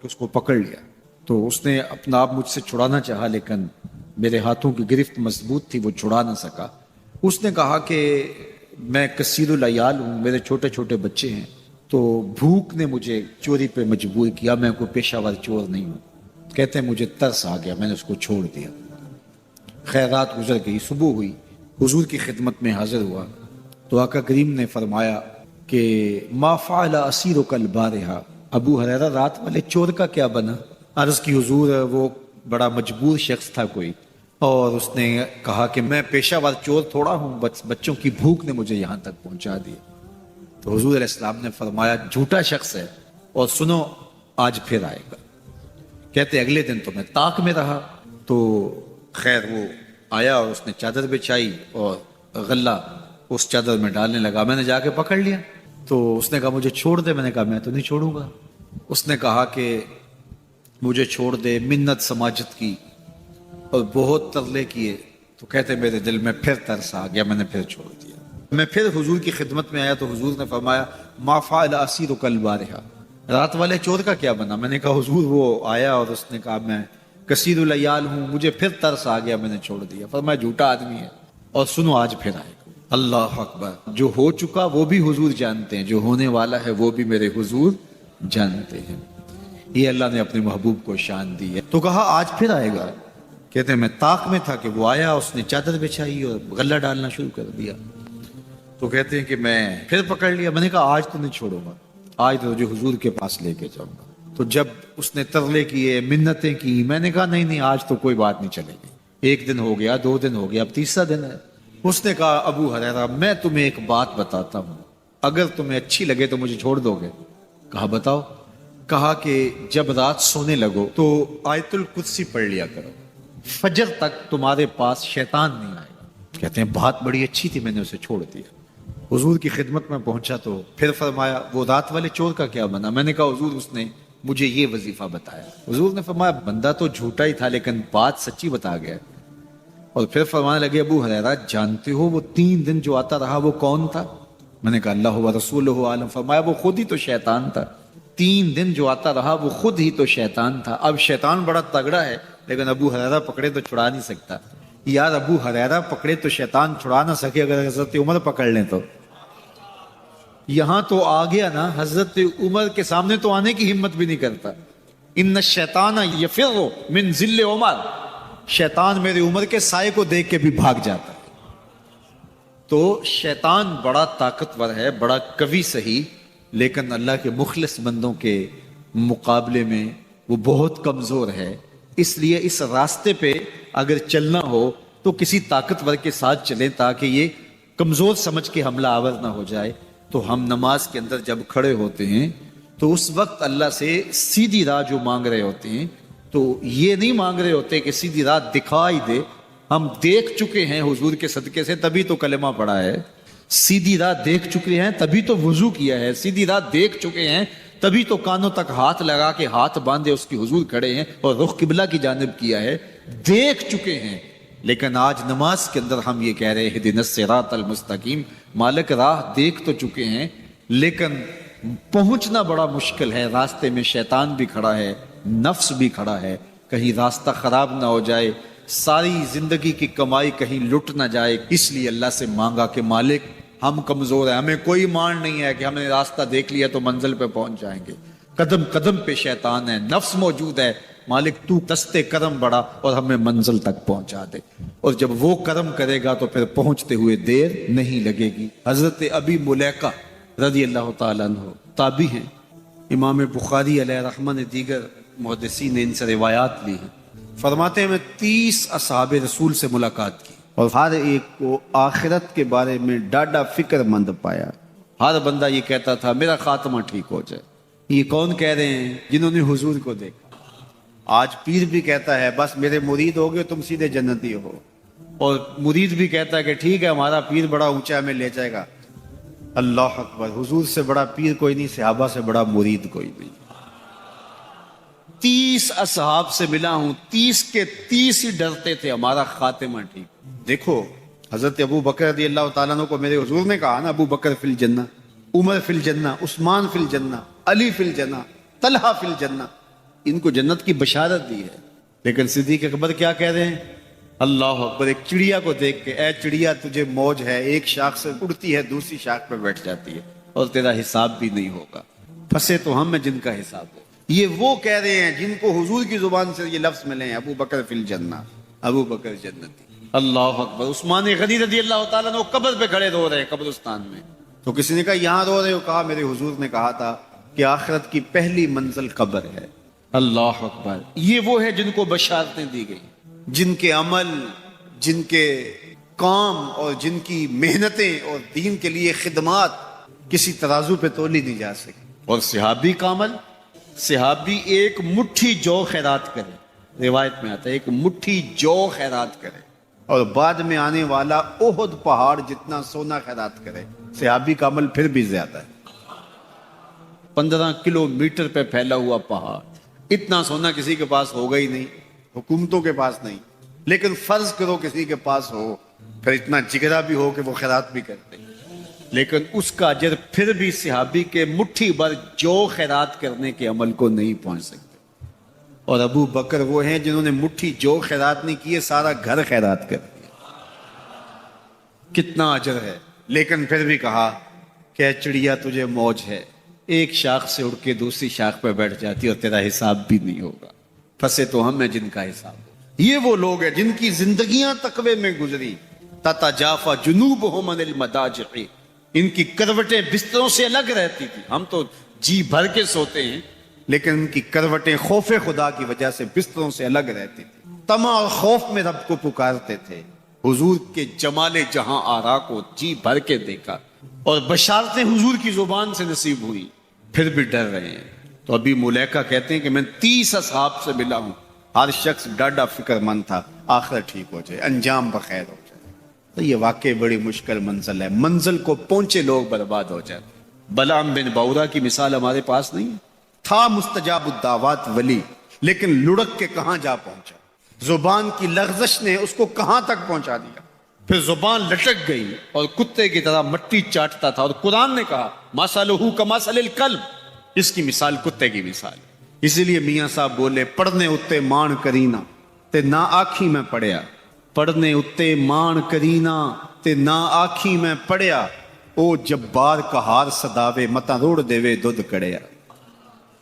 اس کو پکڑ لیا تو اس نے اپنا آپ مجھ سے چھڑانا چاہا، لیکن میرے ہاتھوں کی گرفت مضبوط تھی، وہ چھڑا نہ سکا۔ اس نے کہا کہ میں کثیر العیال ہوں، میرے چھوٹے چھوٹے بچے ہیں، تو بھوک نے مجھے چوری پہ مجبور کیا، میں کوئی پیشہ ور چور نہیں ہوں۔ کہتے ہیں مجھے ترس آ گیا، میں نے اس کو چھوڑ دیا۔ خیر رات گزر گئی، صبح ہوئی، حضور کی خدمت میں حاضر ہوا تو آقا کریم نے فرمایا کہ ما فعل اسیرک البارحہ، ابو ہریرہ رات والے چور کا کیا بنا؟ عرض کی حضور وہ بڑا مجبور شخص تھا کوئی، اور اس نے کہا کہ میں پیشہ ور چور تھوڑا ہوں، بچوں کی بھوک نے مجھے یہاں تک پہنچا دیا۔ تو حضور علیہ السلام نے فرمایا جھوٹا شخص ہے، اور سنو آج پھر آئے گا۔ کہتے اگلے دن تو میں طاق میں رہا، تو خیر وہ آیا اور اس نے چادر بچھائی اور غلہ اس چادر میں ڈالنے لگا، میں نے جا کے پکڑ لیا۔ تو اس نے کہا مجھے چھوڑ دے، میں نے کہا میں تو نہیں چھوڑوں گا۔ اس نے کہا کہ مجھے چھوڑ دے، منت سماجت کی اور بہت ترلے کیے، تو کہتے میرے دل میں پھر ترس آ گیا، میں نے پھر چھوڑ دیا۔ میں پھر حضور کی خدمت میں آیا تو حضور نے فرمایا ما فعل اسیرک البارحہ، رات والے چور کا کیا بنا؟ میں نے کہا حضور وہ آیا اور اس نے کہا میں کثیر العیال ہوں، مجھے پھر ترس آ گیا، میں نے چھوڑ دیا۔ فرمایا جھوٹا آدمی ہے، اور سنو آج پھر آئے گا۔ اللہ اکبر، جو ہو چکا وہ بھی حضور جانتے ہیں، جو ہونے والا ہے وہ بھی میرے حضور جانتے ہیں۔ یہ اللہ نے اپنے محبوب کو شان دی ہے۔ تو کہا آج پھر آئے گا۔ کہتے ہیں میں طاق میں تھا کہ وہ آیا، اس نے چادر بچھائی اور غلہ ڈالنا شروع کر دیا۔ تو کہتے ہیں کہ میں پھر پکڑ لیا، میں نے کہا آج تو نہیں چھوڑوں گا، آج تو جو حضور کے پاس لے کے جاؤں گا۔ تو جب اس نے ترلے کیے، منتیں کی، میں نے کہا نہیں نہیں آج تو کوئی بات نہیں چلے گی۔ ایک دن ہو گیا، 2 دن ہو گیا، اب تیسرا دن ہے۔ اس نے کہا ابو ہریرہ میں تمہیں ایک بات بتاتا ہوں، اگر تمہیں اچھی لگے تو مجھے چھوڑ دو گے؟ کہا بتاؤ۔ کہا کہ جب رات سونے لگو تو آیت الکرسی پڑھ لیا کرو، فجر تک تمہارے پاس شیطان نہیں آئے گا۔ کہتے ہیں بات بڑی اچھی تھی، میں نے اسے چھوڑ دیا۔ حضور کی خدمت میں پہنچا تو پھر فرمایا وہ رات والے چور کا کیا بنا؟ میں نے کہا حضور اس نے مجھے یہ وظیفہ بتایا۔ حضور نے فرمایا بندہ تو جھوٹا ہی تھا لیکن بات سچی بتا گیا۔ اور پھر فرمانے لگے ابو ہریرہ جانتے ہو وہ 3 دن جو آتا رہا وہ کون تھا؟ میں نے کہا اللہ و رسولہ عالم۔ فرمایا وہ خود ہی تو شیطان تھا، 3 دن جو آتا رہا وہ خود ہی تو شیطان تھا۔ اب شیطان بڑا تگڑا ہے لیکن ابو ہریرہ پکڑے تو چھڑا نہیں سکتا۔ یار ابو ہریرہ پکڑے تو شیطان چھڑا نہ سکے، اگر حضرت عمر پکڑ لیں تو یہاں تو آ گیا نا، حضرت عمر کے سامنے تو آنے کی ہمت بھی نہیں کرتا۔ ان الشیطان یفر من ذل عمر، شیطان میرے عمر کے سائے کو دیکھ کے بھی بھاگ جاتا ہے۔ تو شیطان بڑا طاقتور ہے، بڑا قوی صحیح، لیکن اللہ کے مخلص بندوں کے مقابلے میں وہ بہت کمزور ہے۔ اس لیے اس راستے پہ اگر چلنا ہو تو کسی طاقتور کے ساتھ چلیں تاکہ یہ کمزور سمجھ کے حملہ آور نہ ہو جائے۔ تو ہم نماز کے اندر جب کھڑے ہوتے ہیں تو اس وقت اللہ سے سیدھی راہ جو مانگ رہے ہوتے ہیں تو یہ نہیں مانگ رہے ہوتے کہ سیدھی راہ دکھائی دے، ہم دیکھ چکے ہیں حضور کے صدقے سے تبھی تو کلمہ پڑھا ہے، سیدھی راہ دیکھ چکے ہیں تبھی تو وضو کیا ہے، سیدھی راہ دیکھ چکے ہیں تبھی تو کانوں تک ہاتھ لگا کے ہاتھ باندھے اس کی حضور کھڑے ہیں اور رخ قبلہ کی جانب کیا ہے، دیکھ چکے ہیں۔ لیکن آج نماز کے اندر ہم یہ کہہ رہے ہیں اہدنا الصراط المستقیم، مالک راہ دیکھ تو چکے ہیں لیکن پہنچنا بڑا مشکل ہے، راستے میں شیطان بھی کھڑا ہے، نفس بھی کھڑا ہے، کہیں راستہ خراب نہ ہو جائے، ساری زندگی کی کمائی کہیں لٹ نہ جائے۔ اس لیے اللہ سے مانگا کہ مالک ہم کمزور ہیں، ہمیں کوئی مان نہیں ہے کہ ہم نے راستہ دیکھ لیا تو منزل پہ پہنچ جائیں گے، قدم قدم پہ شیطان ہے، نفس موجود ہے، مالک تو دستے کرم بڑھا اور ہمیں منزل تک پہنچا دے۔ اور جب وہ کرم کرے گا تو پھر پہنچتے ہوئے دیر نہیں لگے گی۔ حضرت ابی ملیکہ رضی اللہ تعالیٰ عنہ تابعی ہیں، امام بخاری علیہ رحمہ نے دیگر محدثین نے ان سے روایات لی ہیں۔ فرماتے ہیں میں 30 اصحاب رسول سے ملاقات کی اور ہر ایک کو آخرت کے بارے میں ڈاڈا فکر مند پایا۔ ہر بندہ یہ کہتا تھا میرا خاتمہ ٹھیک ہو جائے۔ یہ کون کہہ رہے ہیں؟ جنہوں نے حضور کو دیکھا۔ آج پیر بھی کہتا ہے بس میرے مرید ہو گئے تم سیدھے جنتی ہو، اور مرید بھی کہتا ہے کہ ٹھیک ہے ہمارا پیر بڑا اونچا میں لے جائے گا۔ اللہ اکبر، حضور سے بڑا پیر کوئی نہیں، صحابہ سے بڑا مرید کوئی نہیں۔ 30 اصحاب سے ملا ہوں، 30 کے 30 ہی ڈرتے تھے ہمارا خاتمہ ٹھیک۔ دیکھو حضرت ابو بکر رضی اللہ تعالیٰ عنہ کو میرے حضور نے کہا نا ابو بکر فی الجنہ، عمر فی الجنہ، عثمان فی الجنہ، علی فی الجنہ، طلحہ فی الجنہ۔ ان کو جنت کی بشارت دی ہے. لیکن صدیق اکبر کیا کہہ رہے ہیں؟ اللہ اکبر. ایک چڑیا کو دیکھ کے، اے چڑیا تجھے موج ہے، ایک شاخ سے اڑتی ہے دوسری شاخ پہ بیٹھ جاتی ہے اور تیرا حساب بھی نہیں ہوگا، پھنسے تو ہم میں جن کا حساب ہو. یہ وہ کہہ رہے ہیں جن کو حضور کی زبان سے یہ لفظ ملے ہیں، ابو بکر فی الجنہ، ابو بکر جنتی. اللہ اکبر. عثمان غنی رضی اللہ تعالیٰ نے قبر پہ کھڑے رو رہے ہیں قبرستان میں. تو کسی نے کہا یہاں رو رہے ہو؟ کہا میرے حضور نے کہا تھا کہ آخرت کی پہلی منزل قبر ہے. اللہ اکبر. یہ وہ ہے جن کو بشارتیں دی گئی، جن کے عمل، جن کے کام اور جن کی محنتیں اور دین کے لیے خدمات کسی ترازو پہ تولی نہیں جا سکی. اور صحابی کا عمل، صحابی ایک مٹھی جو خیرات کرے، روایت میں آتا ہے ایک مٹھی جو خیرات کرے، اور بعد میں آنے والا احد پہاڑ جتنا سونا خیرات کرے. صحابی کا عمل پھر بھی زیادہ ہے. 15 کلومیٹر پہ پھیلا ہوا پہاڑ، اتنا سونا کسی کے پاس ہوگا ہی نہیں، حکومتوں کے پاس نہیں. لیکن فرض کرو کسی کے پاس ہو، پھر اتنا جگرا بھی ہو کہ وہ خیرات بھی کرتے، لیکن اس کا اجر پھر بھی صحابی کے مٹھی بھر جو خیرات کرنے کے عمل کو نہیں پہنچ سکتے. اور ابو بکر وہ ہیں جنہوں نے مٹھی جو خیرات نہیں کیے، سارا گھر خیرات کر دیا. کتنا اجر ہے. لیکن پھر بھی کہا کہ اے چڑیا تجھے موج ہے، ایک شاخ سے اڑ کے دوسری شاخ پہ بیٹھ جاتی اور تیرا حساب بھی نہیں ہوگا، پھنسے تو ہم ہیں جن کا حساب ہو. یہ وہ لوگ ہیں جن کی زندگیاں تقوی میں گزری. تتجافا جنوبہم عن المضاجع، ان کی کروٹیں بستروں سے الگ رہتی تھی. ہم تو جی بھر کے سوتے ہیں، لیکن ان کی کروٹیں خوف خدا کی وجہ سے بستروں سے الگ رہتی تھی. طمع اور خوف میں رب کو پکارتے تھے. حضور کے جمال جہاں آرا کو جی بھر کے دیکھا اور بشارتیں حضور کی زبان سے نصیب ہوئی، پھر بھی ڈر رہے ہیں. تو ابھی ملیکہ کہتے ہیں کہ میں 30 اصحاب سے ملا ہوں، ہر شخص ڈاڈا فکر مند تھا آخر ٹھیک ہو جائے، انجام بخیر ہو جائے. تو یہ واقعی بڑی مشکل منزل ہے. منزل کو پہنچے لوگ برباد ہو جائے. بلعام بن باورا کی مثال ہمارے پاس نہیں تھا، مستجاب الدعوات ولی، لیکن لڑک کے کہاں جا پہنچا. زبان کی لغزش نے اس کو کہاں تک پہنچا دیا. پھر زبان لٹک گئی اور کتے کی طرح مٹی چاٹتا تھا. اور قرآن نے کہا مثلہ کمثل الکلب، اس کی مثال کتے کی مثال. اسی لیے میاں صاحب بولے پڑھنے اتے مان کرینا تے نہ آکھی میں پڑھیا. پڑھنے اتے مان کرینا تے نہ آکھی میں پڑھیا، او جبار کہار صداوے متا روڑ دیوے دودھ کڑیا.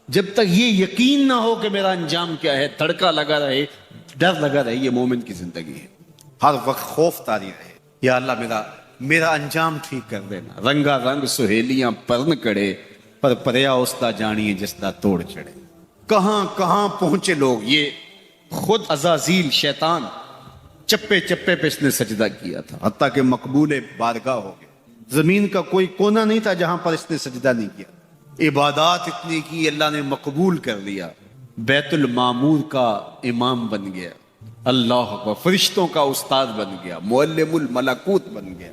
جب تک یہ یقین نہ ہو کہ میرا انجام کیا ہے، دھڑکا لگا رہے، ڈر لگا رہے، یہ مومن کی زندگی ہے. ہر وقت خوف طاری رہے، یا اللہ میرا انجام ٹھیک کر دینا. رنگا رنگ سہیلیاں پرن کڑے، پر پریا استا جانیے جس دا توڑ چڑھے. کہاں کہاں پہنچے لوگ. یہ خود عزازیل شیطان چپے چپے پہ اس نے سجدہ کیا تھا، حتیٰ کہ مقبول بارگاہ ہو گئے. زمین کا کوئی کونا نہیں تھا جہاں پر اس نے سجدہ نہیں کیا. عبادات اتنی کی، اللہ نے مقبول کر لیا. بیت المعمور کا امام بن گیا. اللہ اکبر. فرشتوں کا استاد بن گیا، معلم الملکوت بن گیا.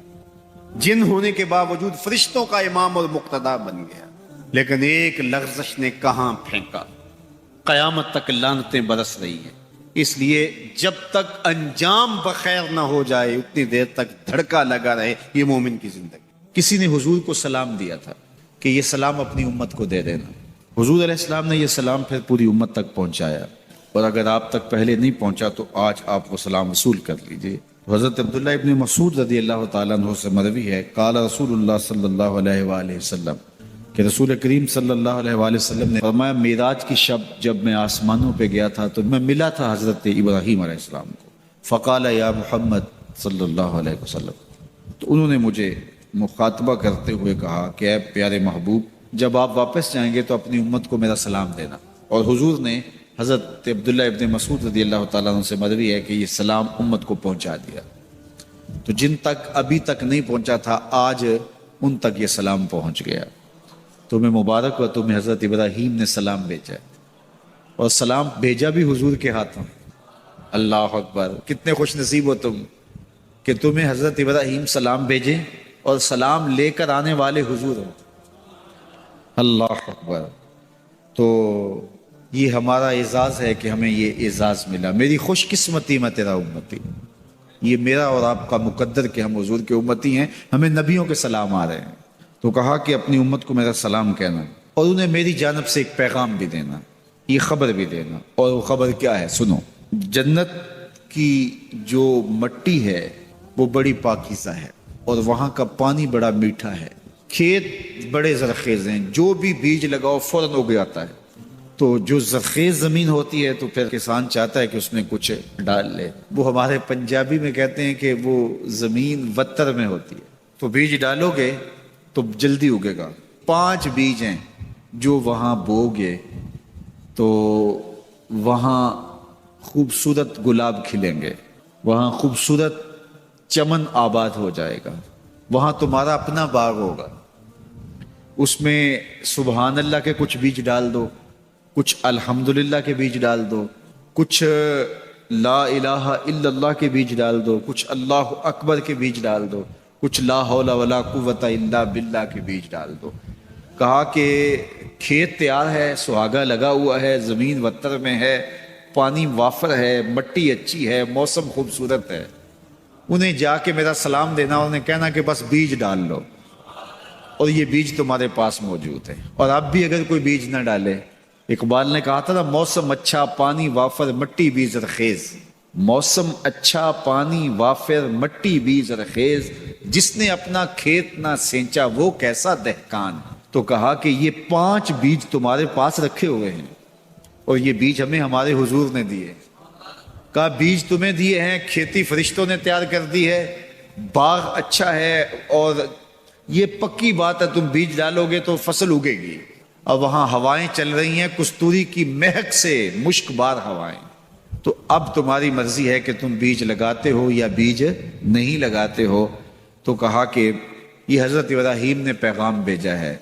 جن ہونے کے باوجود فرشتوں کا امام اور مقتدا بن گیا. لیکن ایک لغزش نے کہاں پھینکا. قیامت تک لعنتیں برس رہی ہیں. اس لیے جب تک انجام بخیر نہ ہو جائے اتنی دیر تک دھڑکا لگا رہے. یہ مومن کی زندگی. کسی نے حضور کو سلام دیا تھا کہ یہ سلام اپنی امت کو دے دینا. حضور علیہ السلام نے یہ سلام پھر پوری امت تک پہنچایا، اور اگر آپ تک پہلے نہیں پہنچا تو آج آپ وہ سلام وصول کر لیجئے. حضرت عبداللہ ابن مسعود رضی اللہ تعالیٰ عنہ سے مروی ہے، قال رسول اللہ صلی اللہ علیہ وآلہ وسلم، کہ رسول کریم صلی اللہ علیہ وآلہ وسلم نے فرمایا معراج کی شب جب میں آسمانوں پہ گیا تھا تو میں ملا تھا حضرت ابراہیم علیہ السلام کو. فقال یا محمد صلی اللہ علیہ وسلم، تو انہوں نے مجھے مخاطبہ کرتے ہوئے کہا کہ اے پیارے محبوب، جب آپ واپس جائیں گے تو اپنی امت کو میرا سلام دینا. اور حضور نے حضرت عبداللہ ابن مسعود رضی اللہ تعالیٰ عنہ سے مروی ہے کہ یہ سلام امت کو پہنچا دیا. تو جن تک ابھی تک نہیں پہنچا تھا آج ان تک یہ سلام پہنچ گیا. تمہیں مبارک ہو، تمہیں حضرت ابراہیم نے سلام بھیجا، اور سلام بھیجا بھی حضور کے ہاتھوں. اللہ اکبر. کتنے خوش نصیب ہو تم کہ تمہیں حضرت ابراہیم سلام بھیجے اور سلام لے کر آنے والے حضور ہو. اللہ اکبر. تو یہ ہمارا اعزاز ہے کہ ہمیں یہ اعزاز ملا. میری خوش قسمتی میں تیرا امتی. یہ میرا اور آپ کا مقدر کہ ہم حضور کے امتی ہیں. ہمیں نبیوں کے سلام آ رہے ہیں. تو کہا کہ اپنی امت کو میرا سلام کہنا اور انہیں میری جانب سے ایک پیغام بھی دینا. یہ خبر بھی دینا. اور وہ خبر کیا ہے سنو. جنت کی جو مٹی ہے وہ بڑی پاکیزہ ہے اور وہاں کا پانی بڑا میٹھا ہے. کھیت بڑے زرخیز ہیں، جو بھی بیج لگاؤ فوراً اگ جاتا ہے. تو جو زرخیز زمین ہوتی ہے تو پھر کسان چاہتا ہے کہ اس میں کچھ ڈال لے. وہ ہمارے پنجابی میں کہتے ہیں کہ وہ زمین وتر میں ہوتی ہے، تو بیج ڈالو گے تو جلدی اگے گا. 5 بیج ہیں جو وہاں بو گے تو وہاں خوبصورت گلاب کھلیں گے، وہاں خوبصورت چمن آباد ہو جائے گا، وہاں تمہارا اپنا باغ ہوگا. اس میں سبحان اللہ کے کچھ بیج ڈال دو، کچھ الحمدللہ کے بیج ڈال دو، کچھ لا الہ الا اللہ کے بیج ڈال دو، کچھ اللہ اکبر کے بیج ڈال دو، کچھ لا حول ولا قوت الا باللہ کے بیج ڈال دو. کہا کہ کھیت تیار ہے، سہاگا لگا ہوا ہے، زمین وتر میں ہے، پانی وافر ہے، مٹی اچھی ہے، موسم خوبصورت ہے. انہیں جا کے میرا سلام دینا، انہیں کہنا کہ بس بیج ڈال لو اور یہ بیج تمہارے پاس موجود ہے. اور اب بھی اگر کوئی بیج نہ ڈالے، اقبال نے کہا تھا نا، موسم اچھا پانی وافر مٹی بھی زرخیز. موسم اچھا پانی وافر مٹی بھی زرخیز، جس نے اپنا کھیت نہ سینچا وہ کیسا دہقان. تو کہا کہ یہ 5 بیج تمہارے پاس رکھے ہوئے ہیں اور یہ بیج ہمیں ہمارے حضور نے دیے. کہا بیج تمہیں دیے ہیں، کھیتی فرشتوں نے تیار کر دی ہے، باغ اچھا ہے اور یہ پکی بات ہے تم بیج ڈالو گے تو فصل اگے گی. اور وہاں ہوائیں چل رہی ہیں کستوری کی مہک سے، مشک بار ہوائیں. تو اب تمہاری مرضی ہے کہ تم بیج لگاتے ہو یا بیج نہیں لگاتے ہو. تو کہا کہ یہ حضرت ابراہیم نے پیغام بھیجا ہے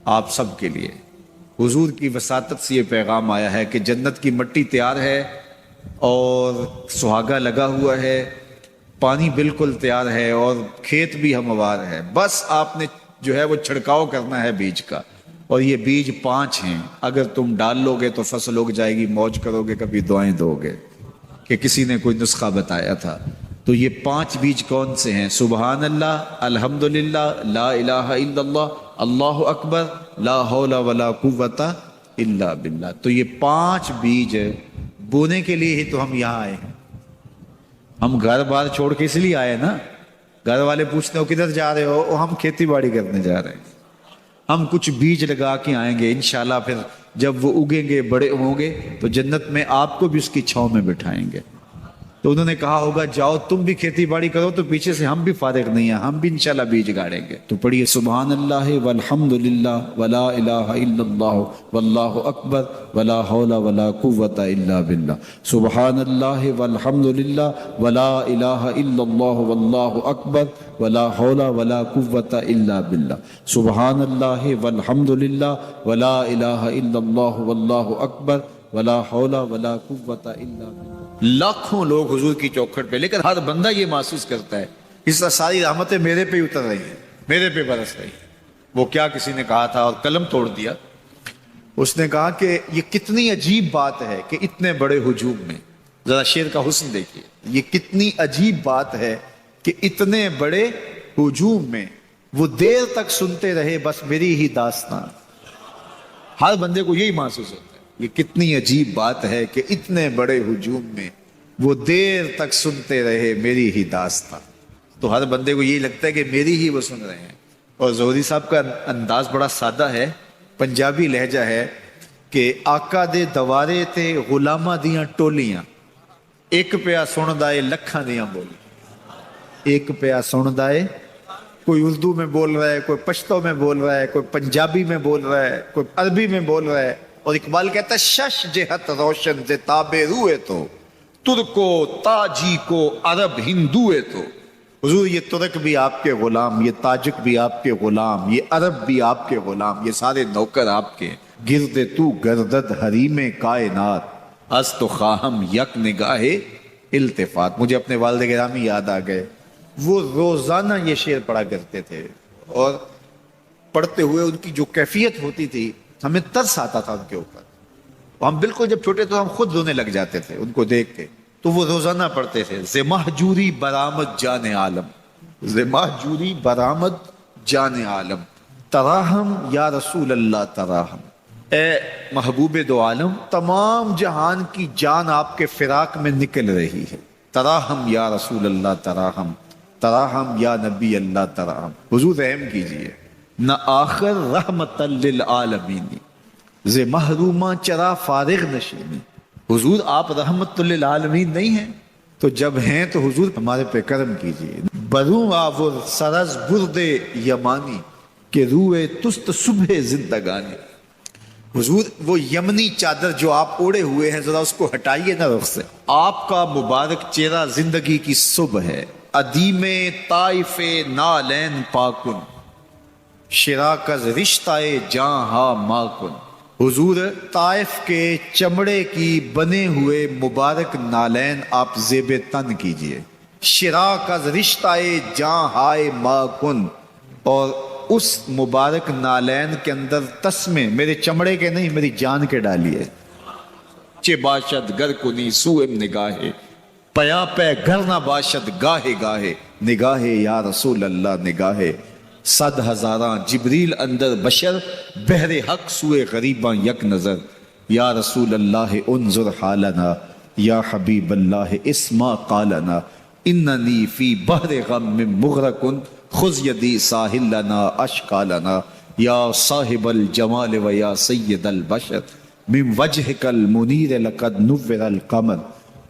آپ سب کے لیے. حضور کی وساطت سے یہ پیغام آیا ہے کہ جنت کی مٹی تیار ہے اور سہاگا لگا ہوا ہے، پانی بالکل تیار ہے اور کھیت بھی ہموار ہے. بس آپ نے جو ہے وہ چھڑکاؤ کرنا ہے بیج کا. اور یہ بیج 5 ہیں، اگر تم ڈال لو گے تو فصل اگ جائے گی، موج کرو گے، کبھی دعائیں دو گے. کہ کسی نے کوئی نسخہ بتایا تھا. تو یہ 5 بیج کون سے ہیں؟ سبحان اللہ، الحمدللہ، لا الہ الا اللہ، اللہ اکبر، لا حول ولا قوت الا باللہ. تو یہ 5 بیج بونے کے لیے ہی تو ہم یہاں آئے ہیں. ہم گھر بار چھوڑ کے اس لیے آئے نا. گھر والے پوچھتے ہو کدھر جا رہے ہو، ہم کھیتی باڑی کرنے جا رہے ہیں. ہم کچھ بیج لگا کے آئیں گے انشاءاللہ، پھر جب وہ اگیں گے، بڑے ہوں گے تو جنت میں آپ کو بھی اس کی چھاؤں میں بٹھائیں گے. تو انہوں نے کہا ہوگا جاؤ تم بھی کھیتی باڑی کرو، تو پیچھے سے ہم بھی فارغ نہیں ہیں، ہم بھی انشاءاللہ بیج گاڑیں گے. تو پڑھیے سبحان اللہ والحمدللہ ولا الہ الا اللہ واللہ اکبر ولا حول ولا قوت الا باللہ. سبحان اللہ والحمدللہ ولا الہ الا اللہ واللہ اکبر ولا حول ولا قوت الا باللہ. سبحان اللہ والحمدللہ ولا الہ الا اللہ واللہ اکبر ولا حول ولا قوت الا باللہ. لاکھوں لوگ حضور کی چوکھٹ پہ، لیکن ہر بندہ یہ محسوس کرتا ہے اس طرح ساری رحمتیں میرے پہ اتر رہی ہیں، میرے پہ برس رہی ہیں. وہ کیا کسی نے کہا تھا اور قلم توڑ دیا. اس نے کہا کہ یہ کتنی عجیب بات ہے کہ اتنے بڑے ہجوم میں، ذرا شعر کا حسن دیکھیے، یہ کتنی عجیب بات ہے کہ اتنے بڑے ہجوم میں وہ دیر تک سنتے رہے بس میری ہی داستان. ہر بندے کو یہی محسوس ہوتا ہے یہ کتنی عجیب بات ہے کہ اتنے بڑے ہجوم میں وہ دیر تک سنتے رہے میری ہی داستان. تو ہر بندے کو یہی لگتا ہے کہ میری ہی وہ سن رہے ہیں. اور زہری صاحب کا انداز بڑا سادہ ہے، پنجابی لہجہ ہے کہ آقا دے دوارے تے غلاماں دیاں ٹولیاں، ایک پیا سندا اے لکھاں دیاں بولی. ایک پیا سندا اے، کوئی اردو میں بول رہا ہے، کوئی پشتو میں بول رہا ہے، کوئی پنجابی میں بول رہا ہے، کوئی عربی میں بول رہا ہے. اور اقبال کہتا ہے شش جہت روشن سے تابے روئے تو ترکو تاجی کو عرب ہندوئے. تو حضور یہ ترک بھی آپ کے غلام، یہ تاجک بھی آپ کے غلام، یہ عرب بھی آپ کے غلام، یہ سارے نوکر آپ کے. گرد تو گردد حریم کائنات از تو خواہم یک نگاہ التفات. مجھے اپنے والد گرامی یاد آ گئے، وہ روزانہ یہ شعر پڑھا کرتے تھے اور پڑھتے ہوئے ان کی جو کیفیت ہوتی تھی ہمیں ترس آتا تھا ان کے اوپر. ہم بالکل جب چھوٹے تو ہم خود رونے لگ جاتے تھے ان کو دیکھ کے. تو وہ روزانہ پڑھتے تھے ز مہجوری برآمد جان عالم، ز مہجوری برآمد جان عالم، تراہم یا رسول اللہ تراہم. اے محبوب دو عالم، تمام جہان کی جان آپ کے فراق میں نکل رہی ہے، تراہم یا رسول اللہ تراہم، تراہم یا نبی اللہ تراہم، حضور رحم کیجئے۔ نہ آخر رحمت للعالمین، ز محرومہ چرا فارغ نشینی، حضور آپ رحمت للعالمین نہیں ہیں؟ تو جب ہیں تو حضور ہمارے پہ کرم کیجئے۔ بروں آور سرز برد یمانی، کہ روئے تست صبح زندگانی، حضور وہ یمنی چادر جو آپ اوڑے ہوئے ہیں ذرا اس کو ہٹائیے نا رخ سے، آپ کا مبارک چہرہ زندگی کی صبح ہے، ادیم طائف نالین پاکن، شراکز رشتہ جاں ہا ماکن، حضور طائف کے چمڑے کی بنے ہوئے مبارک نالین آپ زیب تن کیجئے، شراکز رشتہ جاں ہائے ماکن، اور اس مبارک نالین کے اندر تسمے میرے چمڑے کے نہیں میری جان کے ڈالیے، چے باشد گر کنی سوئم نگاہے، پیا پہ گر نہ باشد گاہے گاہے، نگاہے یا رسول اللہ نگاہے، صد ہزاراں جبریل اندر بشر، بحر حق سوئے غریباں یک نظر، یا رسول اللہ انظر حالنا، یا حبیب اللہ اسما قالنا، اننی فی بحر غم من مغرقن، خذ یدی ساحل لنا اشکالنا، یا صاحب الجمال و یا سید البشر، من وجہک المنیر لقد نور القمر،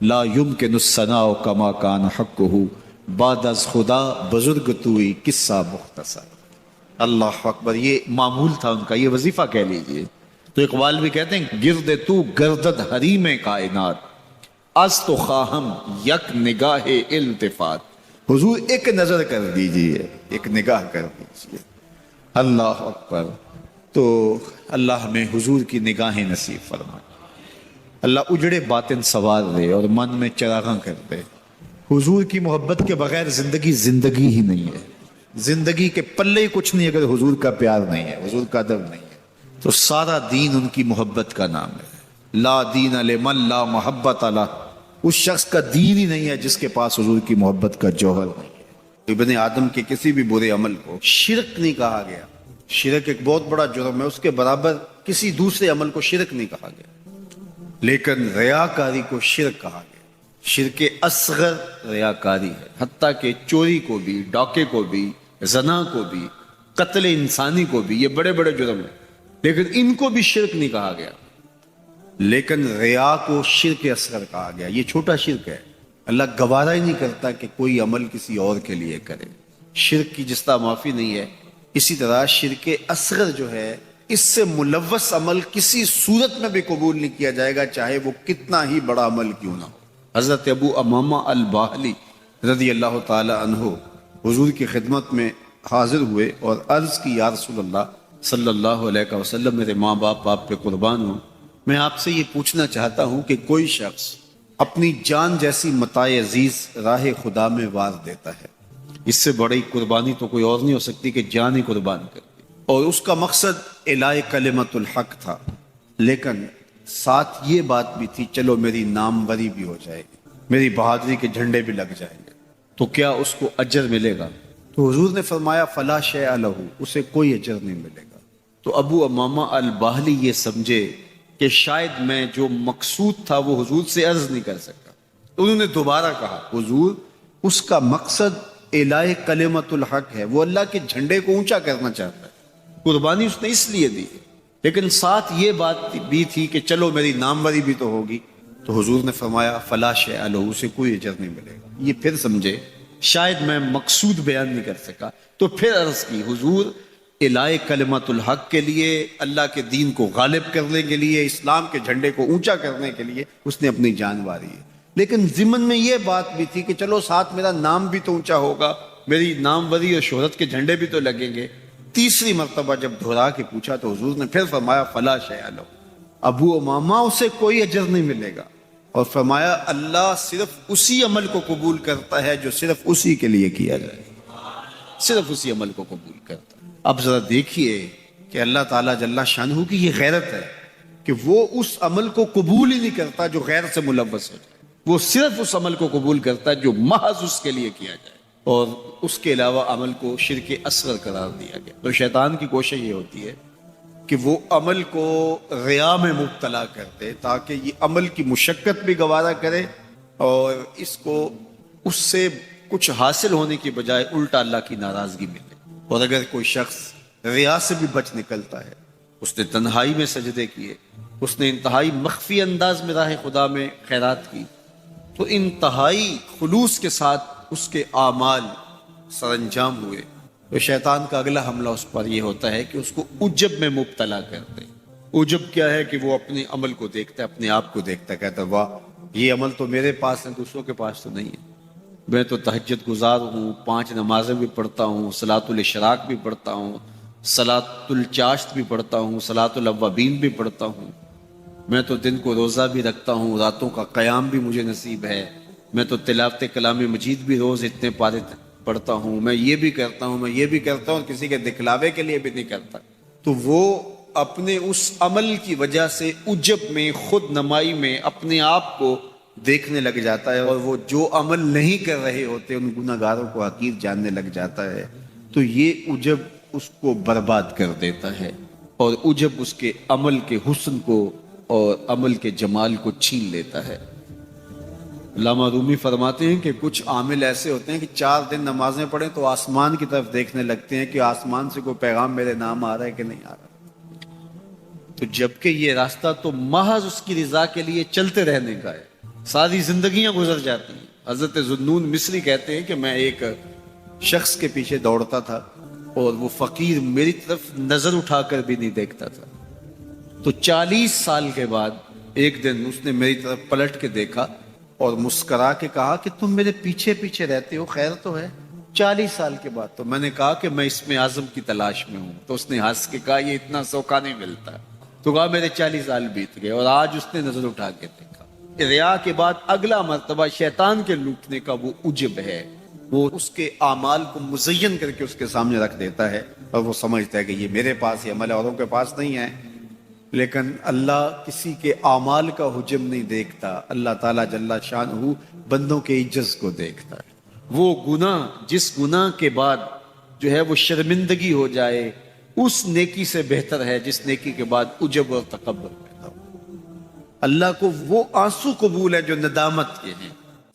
لا یمکن الثناء کما کان حقہ، بعد از خدا بزرگ توئی قصہ مختصر۔ اللہ اکبر، یہ معمول تھا ان کا، یہ وظیفہ کہہ لیجئے۔ تو اقبال بھی کہتے ہیں گرد تو گردد حریم کائنات، از تو خواہم یک نگاہ التفات، حضور ایک نظر کر دیجئے، ایک نگاہ کر دیجئے۔ اللہ اکبر۔ تو اللہ ہمیں حضور کی نگاہیں نصیب فرمائے، اللہ اجڑے باطن سوار دے اور من میں چراغاں کر دے۔ حضور کی محبت کے بغیر زندگی زندگی ہی نہیں ہے، زندگی کے پلے کچھ نہیں اگر حضور کا پیار نہیں ہے، حضور کا ادب نہیں ہے۔ تو سارا دین ان کی محبت کا نام ہے، لا دین لمن لا محبت لہ، اس شخص کا دین ہی نہیں ہے جس کے پاس حضور کی محبت کا جوہر نہیں ہے۔ ابن آدم کے کسی بھی برے عمل کو شرک نہیں کہا گیا، شرک ایک بہت بڑا جرم ہے، اس کے برابر کسی دوسرے عمل کو شرک نہیں کہا گیا، لیکن ریاکاری کو شرک کہا گیا۔ شرک اصغر ریاکاری ہے، حتیٰ کہ چوری کو بھی، ڈاکے کو بھی، زنا کو بھی، قتل انسانی کو بھی، یہ بڑے بڑے جرم ہیں، لیکن ان کو بھی شرک نہیں کہا گیا۔ لیکن ریا کو شرک اصغر کہا گیا، یہ چھوٹا شرک ہے، اللہ گوارا ہی نہیں کرتا کہ کوئی عمل کسی اور کے لیے کرے۔ شرک کی جس طرح معافی نہیں ہے، اسی طرح شرک اصغر جو ہے اس سے ملوث عمل کسی صورت میں بھی قبول نہیں کیا جائے گا، چاہے وہ کتنا ہی بڑا عمل کیوں نہ ہو۔ حضرت ابو امامہ الباہلی رضی اللہ تعالی عنہ حضور کی خدمت میں حاضر ہوئے اور عرض کی، یا رسول اللہ صلی اللہ علیہ وسلم، میرے ماں باپ آپ پہ قربان ہوں، میں آپ سے یہ پوچھنا چاہتا ہوں کہ کوئی شخص اپنی جان جیسی متاع عزیز راہ خدا میں وار دیتا ہے، اس سے بڑی قربانی تو کوئی اور نہیں ہو سکتی کہ جان ہی قربان کر دی، اور اس کا مقصد اعلاء کلمت الحق تھا، لیکن ساتھ یہ بات بھی تھی چلو میری ناموری بھی ہو جائے گی، میری بہادری کے جھنڈے بھی لگ جائیں گے، تو کیا اس کو اجر ملے گا؟ تو حضور نے فرمایا فلا شیء لہ، اسے کوئی اجر نہیں ملے گا۔ تو ابو امامہ الباہلی یہ سمجھے کہ شاید میں جو مقصود تھا وہ حضور سے عرض نہیں کر سکا، انہوں نے دوبارہ کہا حضور اس کا مقصد اعلاء کلمت الحق ہے، وہ اللہ کے جھنڈے کو اونچا کرنا چاہتا ہے، قربانی اس نے اس لیے دی، لیکن ساتھ یہ بات بھی تھی کہ چلو میری ناموری بھی تو ہوگی۔ تو حضور نے فرمایا فلا شیء لہ، اسے کوئی اجر نہیں ملے گا۔ یہ پھر سمجھے شاید میں مقصود بیان نہیں کر سکا، تو پھر عرض کی حضور اعلاء کلمت الحق کے لیے، اللہ کے دین کو غالب کرنے کے لیے، اسلام کے جھنڈے کو اونچا کرنے کے لیے اس نے اپنی جان واری ہے، لیکن ضمن میں یہ بات بھی تھی کہ چلو ساتھ میرا نام بھی تو اونچا ہوگا، میری ناموری اور شہرت کے جھنڈے بھی تو لگیں گے۔ تیسری مرتبہ جب دہرا کے پوچھا تو حضور نے پھر فرمایا فلا شیء لہ، ابو امامہ اسے کوئی اجر نہیں ملے گا، اور فرمایا اللہ صرف اسی عمل کو قبول کرتا ہے جو صرف اسی کے لیے کیا جائے، صرف اسی عمل کو قبول کرتا ہے۔ اب ذرا دیکھیے کہ اللہ تعالیٰ جل شانہ کی یہ غیرت ہے کہ وہ اس عمل کو قبول ہی نہیں کرتا جو غیر سے ملوث ہو جائے، وہ صرف اس عمل کو قبول کرتا ہے جو محض اس کے لیے کیا جائے، اور اس کے علاوہ عمل کو شرک اصغر قرار دیا گیا۔ تو شیطان کی کوشش یہ ہوتی ہے کہ وہ عمل کو ریا میں مبتلا کر دے تاکہ یہ عمل کی مشقت بھی گوارا کرے اور اس کو اس سے کچھ حاصل ہونے کی بجائے الٹا اللہ کی ناراضگی ملے۔ اور اگر کوئی شخص ریا سے بھی بچ نکلتا ہے، اس نے تنہائی میں سجدے کیے، اس نے انتہائی مخفی انداز میں راہ خدا میں خیرات کی، تو انتہائی خلوص کے ساتھ اس کے اعمال سر انجام ہوئے، تو شیطان کا اگلا حملہ اس پر یہ ہوتا ہے کہ اس کو عجب میں مبتلا کر دے۔ عجب کیا ہے کہ وہ اپنے عمل کو دیکھتا ہے، اپنے آپ کو دیکھتا ہے، کہتا ہے واہ یہ عمل تو میرے پاس ہے، دوسروں کے پاس تو نہیں ہے۔ میں تو تہجد گزار ہوں، 5 نمازیں بھی پڑھتا ہوں، صلاۃ الاشراق بھی پڑھتا ہوں، صلاۃ الچاشت بھی پڑھتا ہوں، صلاۃ الاوابین بھی پڑھتا ہوں، میں تو دن کو روزہ بھی رکھتا ہوں، راتوں کا قیام بھی مجھے نصیب ہے، میں تو تلاوت کلام مجید بھی روز اتنے پارے پڑھتا ہوں، میں یہ بھی کرتا ہوں، میں یہ بھی کرتا ہوں، کسی کے دکھلاوے کے لیے بھی نہیں کرتا۔ تو وہ اپنے اس عمل کی وجہ سے عجب میں، خود نمائی میں اپنے آپ کو دیکھنے لگ جاتا ہے، اور وہ جو عمل نہیں کر رہے ہوتے ان گناہ گاروں کو حقیر جاننے لگ جاتا ہے۔ تو یہ عجب اس کو برباد کر دیتا ہے، اور عجب اس کے عمل کے حسن کو اور عمل کے جمال کو چھین لیتا ہے۔ علامہ رومی فرماتے ہیں کہ کچھ عامل ایسے ہوتے ہیں کہ 4 دن نمازیں پڑھیں تو آسمان کی طرف دیکھنے لگتے ہیں کہ آسمان سے کوئی پیغام میرے نام آ رہا ہے کہ نہیں آ رہا، تو جبکہ یہ راستہ تو محض اس کی رضا کے لیے چلتے رہنے کا ہے، ساری زندگیاں گزر جاتی ہیں۔ حضرت ذوالنون مصری کہتے ہیں کہ میں ایک شخص کے پیچھے دوڑتا تھا اور وہ فقیر میری طرف نظر اٹھا کر بھی نہیں دیکھتا تھا، تو 40 سال کے بعد ایک دن اس نے میری طرف پلٹ کے دیکھا اور مسکرا کے کہا کہ تم میرے پیچھے پیچھے رہتے ہو، خیر تو ہے؟ 40 سال کے بعد۔ تو میں نے کہا کہ میں اس میں اعظم کی تلاش میں ہوں۔ تو اس نے ہنس کے کہا یہ اتنا سوکھا نہیں ملتا۔ تو کہا میرے 40 سال بیت گئے اور آج اس نے نظر اٹھا کے دیکھا۔ ریا کے بعد اگلا مرتبہ شیطان کے لوٹنے کا وہ عجب ہے، وہ اس کے اعمال کو مزین کر کے اس کے سامنے رکھ دیتا ہے اور وہ سمجھتا ہے کہ یہ میرے پاس یہ عمل ہے، اوروں کے پاس نہیں ہے۔ لیکن اللہ کسی کے اعمال کا حجم نہیں دیکھتا، اللہ تعالیٰ جل شانہ بندوں کے عجز کو دیکھتا ہے۔ وہ گناہ جس گناہ کے بعد جو ہے وہ شرمندگی ہو جائے، اس نیکی سے بہتر ہے جس نیکی کے بعد عجب اور تکبر پیدا ہو۔ اللہ کو وہ آنسو قبول ہے جو ندامت کے ہیں۔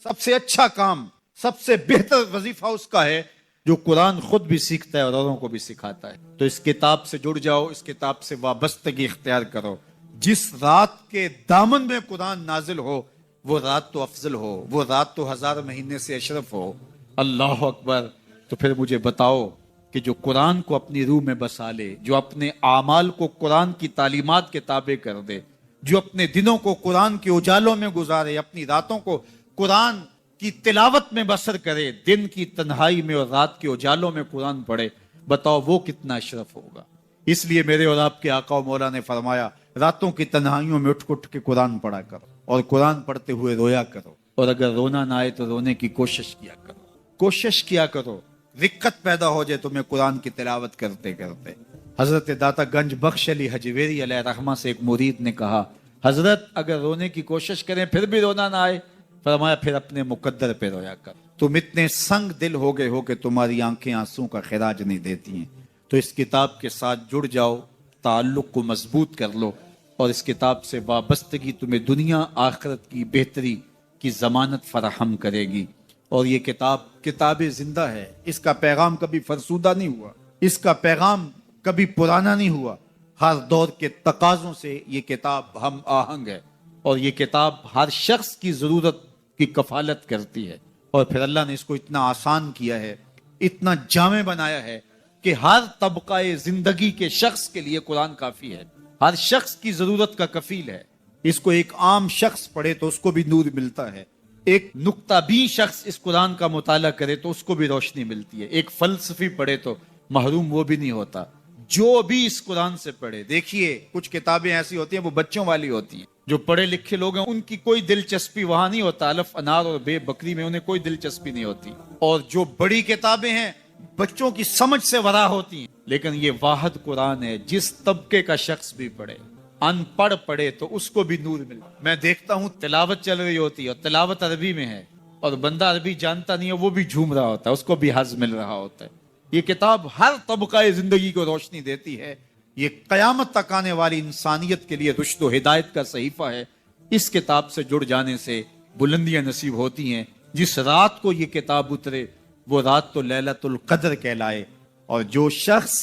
سب سے اچھا کام، سب سے بہتر وظیفہ اس کا ہے جو قرآن خود بھی سیکھتا ہے اور اوروں کو بھی سکھاتا ہے۔ تو اس کتاب سے جڑ جاؤ، اس کتاب سے وابستگی اختیار کرو۔ جس رات کے دامن میں قرآن نازل ہو وہ رات تو افضل ہو، وہ رات تو 1000 مہینے سے اشرف ہو۔ اللہ اکبر۔ تو پھر مجھے بتاؤ کہ جو قرآن کو اپنی روح میں بسا لے، جو اپنے اعمال کو قرآن کی تعلیمات کے تابع کر دے، جو اپنے دنوں کو قرآن کے اجالوں میں گزارے، اپنی راتوں کو قرآن کی تلاوت میں بسر کرے، دن کی تنہائی میں اور رات کے اجالوں میں قرآن پڑھے، بتاؤ وہ کتنا اشرف ہوگا۔ اس لیے میرے اور آپ کے آقا و مولا نے فرمایا راتوں کی تنہائیوں میں اٹھ اٹھ کے قرآن پڑھا کرو اور قرآن پڑھتے ہوئے رویا کرو، اور اگر رونا نہ آئے تو رونے کی کوشش کیا کرو، کوشش کیا کرو، رقت پیدا ہو جائے تمہیں قرآن کی تلاوت کرتے کرتے۔ حضرت داتا گنج بخش علی حجویری علیہ رحمہ سے ایک مرید نے کہا حضرت اگر رونے کی کوشش کریں پھر بھی رونا نہ آئے، فرمایا پھر اپنے مقدر پہ رویا کر، تم اتنے سنگ دل ہو گئے ہو کہ تمہاری آنکھیں آنسوں کا خراج نہیں دیتی ہیں۔ تو اس کتاب کے ساتھ جڑ جاؤ، تعلق کو مضبوط کر لو، اور اس کتاب سے وابستگی تمہیں دنیا آخرت کی بہتری کی ضمانت فراہم کرے گی۔ اور یہ کتاب زندہ ہے، اس کا پیغام کبھی فرسودہ نہیں ہوا، اس کا پیغام کبھی پرانا نہیں ہوا، ہر دور کے تقاضوں سے یہ کتاب ہم آہنگ ہے، اور یہ کتاب ہر شخص کی ضرورت کی کفالت کرتی ہے۔ اور پھر اللہ نے اس کو اتنا آسان کیا ہے، اتنا جامع بنایا ہے کہ ہر طبقہ زندگی کے شخص کے لیے قرآن کافی ہے، ہر شخص کی ضرورت کا کفیل ہے۔ اس کو ایک عام شخص پڑھے تو اس کو بھی نور ملتا ہے، ایک نقطہ بھی شخص اس قرآن کا مطالعہ کرے تو اس کو بھی روشنی ملتی ہے، ایک فلسفی پڑھے تو محروم وہ بھی نہیں ہوتا۔ جو بھی اس قرآن سے پڑھے، دیکھیے کچھ کتابیں ایسی ہوتی ہیں وہ بچوں والی ہوتی ہیں، جو پڑھے لکھے لوگ ہیں ان کی کوئی دلچسپی وہاں نہیں ہوتا، الف انار اور بے بکری میں انہیں کوئی دلچسپی نہیں ہوتی، اور جو بڑی کتابیں ہیں بچوں کی سمجھ سے ورا ہوتی ہیں۔ لیکن یہ واحد قرآن ہے، جس طبقے کا شخص بھی پڑھے، ان پڑھ پڑھے تو اس کو بھی نور ملے۔ میں دیکھتا ہوں تلاوت چل رہی ہوتی ہے اور تلاوت عربی میں ہے، اور بندہ عربی جانتا نہیں ہے وہ بھی جھوم رہا ہوتا ہے، اس کو بھی حظ مل رہا ہوتا ہے۔ یہ کتاب ہر طبقہ زندگی کو روشنی دیتی ہے، یہ قیامت تک آنے والی انسانیت کے لیے رشد و ہدایت کا صحیفہ ہے. اس کتاب سے جڑ جانے سے بلندیاں نصیب ہوتی ہیں. جس رات کو یہ کتاب اترے وہ رات تو لیلۃ القدر کہلائے. اور جو شخص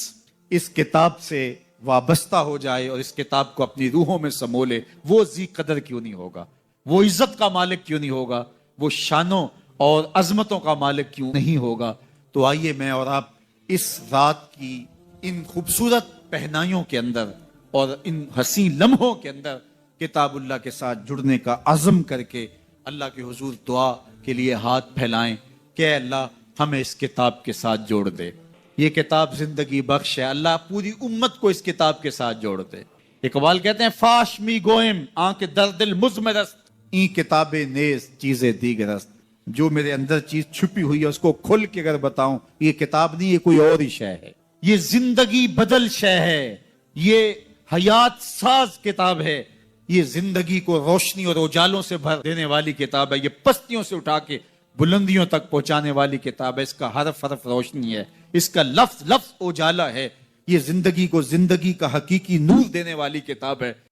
اس کتاب سے وابستہ ہو جائے اور اس کتاب کو اپنی روحوں میں سمولے، وہ ذی قدر کیوں نہیں ہوگا، وہ عزت کا مالک کیوں نہیں ہوگا، وہ شانوں اور عظمتوں کا مالک کیوں نہیں ہوگا. تو آئیے میں اور آپ اس رات کی ان خوبصورت پہنائیوں کے اندر اور ان حسین لمحوں کے اندر کتاب اللہ کے ساتھ جڑنے کا عزم کر کے اللہ کے حضور دعا کے لیے ہاتھ پھیلائیں کہ اے اللہ ہمیں اس کتاب کے ساتھ جوڑ دے. یہ کتاب زندگی بخش ہے. اللہ پوری امت کو اس کتاب کے ساتھ جوڑ دے. اقبال کہتے ہیں فاش می گوئم آنکھ در دل مزمرست این کتاب نیز چیزیں دیگرست. جو میرے اندر چیز چھپی ہوئی ہے اس کو کھل کے اگر بتاؤں، یہ کتاب نہیں، یہ کوئی اور ہی شے ہے. یہ زندگی بدل شے ہے، یہ حیات ساز کتاب ہے، یہ زندگی کو روشنی اور اجالوں سے بھر دینے والی کتاب ہے، یہ پستیوں سے اٹھا کے بلندیوں تک پہنچانے والی کتاب ہے. اس کا حرف حرف روشنی ہے، اس کا لفظ لفظ اجالا ہے. یہ زندگی کو زندگی کا حقیقی نور دینے والی کتاب ہے.